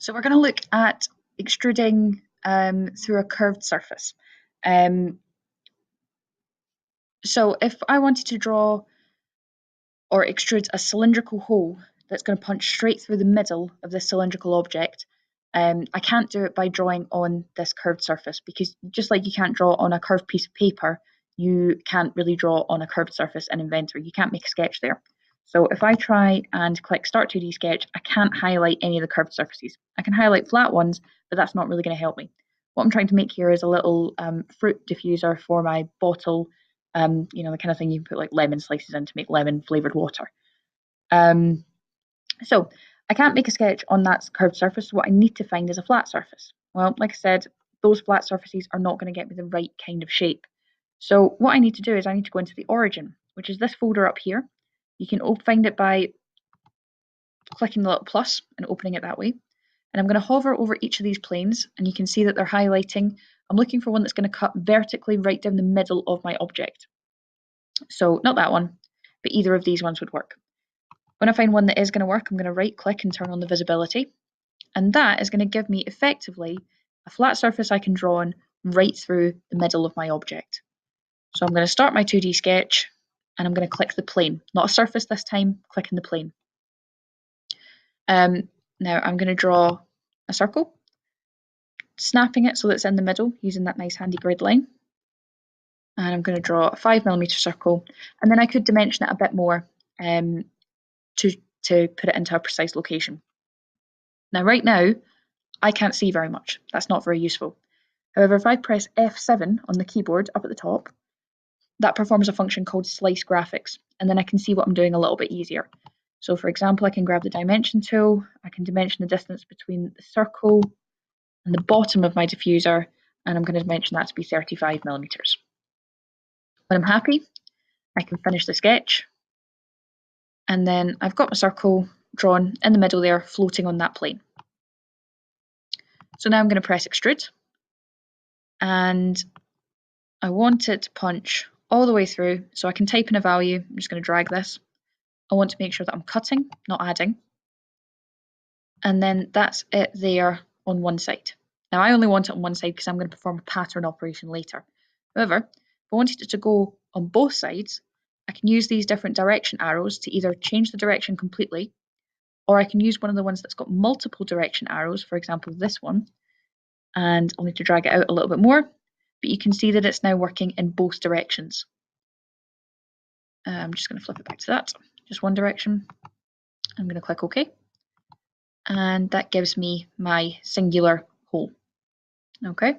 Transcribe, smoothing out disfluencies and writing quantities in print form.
So we're going to look at extruding through a curved surface. So if I wanted to draw or extrude a cylindrical hole that's going to punch straight through the middle of this cylindrical object, I can't do it by drawing on this curved surface, because just like you can't draw on a curved piece of paper, you can't really draw on a curved surface in Inventor. You can't make a sketch there. So if I try and click Start 2D Sketch, I can't highlight any of the curved surfaces. I can highlight flat ones, but that's not really going to help me. What I'm trying to make here is a little fruit diffuser for my bottle, the kind of thing you can put like lemon slices in to make lemon flavored water. So I can't make a sketch on that curved surface. So what I need to find is a flat surface. Well, like I said, those flat surfaces are not going to get me the right kind of shape. So what I need to do is I need to go into the origin, which is this folder up here. You can find it by clicking the little plus and opening it that way. And I'm going to hover over each of these planes, and you can see that they're highlighting. I'm looking for one that's going to cut vertically right down the middle of my object. So not that one, but either of these ones would work. When I find one that is going to work, I'm going to right click and turn on the visibility. And that is going to give me effectively a flat surface I can draw on right through the middle of my object. So I'm going to start my 2D sketch, and I'm going to click the plane. Not a surface this time, clicking the plane. Now I'm going to draw a circle, snapping it so that it's in the middle using that nice handy grid line. And I'm going to draw a 5mm circle, and then I could dimension it a bit more to put it into a precise location. Now right now, I can't see very much. That's not very useful. However, if I press F7 on the keyboard up at the top, that performs a function called slice graphics, and then I can see what I'm doing a little bit easier. So for example, I can grab the dimension tool, I can dimension the distance between the circle and the bottom of my diffuser, and I'm going to dimension that to be 35mm. When I'm happy, I can finish the sketch, and then I've got my circle drawn in the middle there, floating on that plane. So now I'm going to press extrude, and I want it to punch all the way through, so I can type in a value. I'm just going to drag this. I want to make sure that I'm cutting, not adding. And then that's it there on one side. Now I only want it on one side because I'm going to perform a pattern operation later. However, if I wanted it to go on both sides, I can use these different direction arrows to either change the direction completely, or I can use one of the ones that's got multiple direction arrows, for example this one, and I'll need to drag it out a little bit more, but you can see that it's now working in both directions. I'm just going to flip it back to that, just one direction. I'm going to click OK, and that gives me my singular hole. Okay.